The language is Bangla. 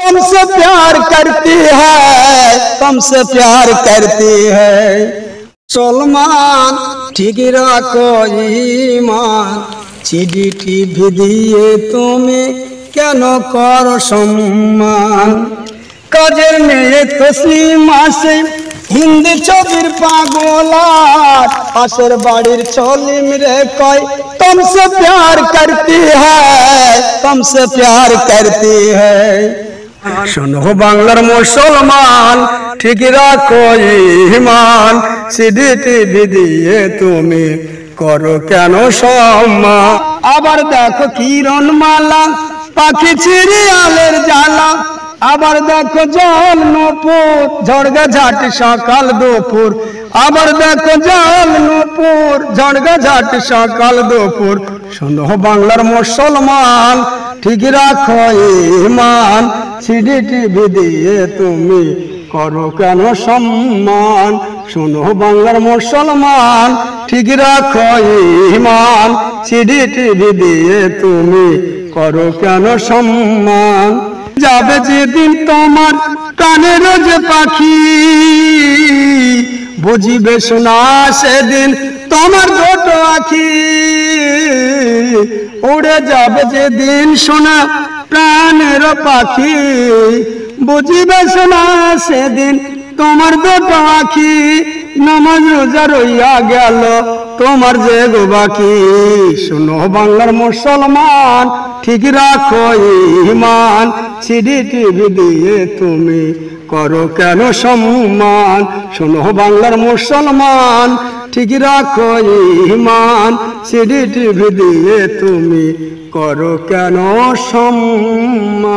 तुमसे प्यार करती है, तुमसे प्यार करती है। सलमान ठीक रखो ईमान, চিঠিটি দিয়ে তুমি কেন করো সম্মান। কাজের মেয়ে তসলিম আসে হিন্দি ছবির পাগলার, পাশের বাড়ির সলিম রে কয় तुमसे प्यार करती है, तुमसे प्यार करती है। শোনো বাংলার মুসলমান ঠিক রাখো ঈমান, সিডি টিভি দিয়ে তুমি করো কেন সম্মান। আবার দেখো কিরণমালা পাখি সিরিয়ালের জ্বালা, আবার দেখো জল নূপুর ঝড়গা ঝাঁটি সকাল দুপুর, আবার দেখো জল নূপুর ঝড়গা ঝাঁটি সকাল দুপুর। শোনো বাংলার মুসলমান ঠিক রাখো ঈমান, সিডি টিভি দিয়ে তুমি করো কেন সম্মান। শোনো বাংলার মুসলমান ঠিক রাখো ঈমান, সিডি টিভি দিয়ে তুমি করো কেন সম্মান। যাবে যেদিন তোমার কানের যে পাখি, বুঝিবে শোনা সেদিন তোমার দুটো আখি। উড়ে যাবে যেদিন শোনা প্রাণের পাখি, বুঝিবে শোনা সেদিন তোমার দুটো আখি। নামাজ রোজা রইয়া গেল তোমার যে গো বাকি। শোনো বাংলার মুসলমান ঠিক রাখো ঈমান, সিডি টিভি দিয়ে তুমি করো কেন সম্মান। শোনো বাংলার মুসলমান ঠিক রাখো ঈমান, সিডি টিভি দিয়ে তুমি করো কেন সম্মান।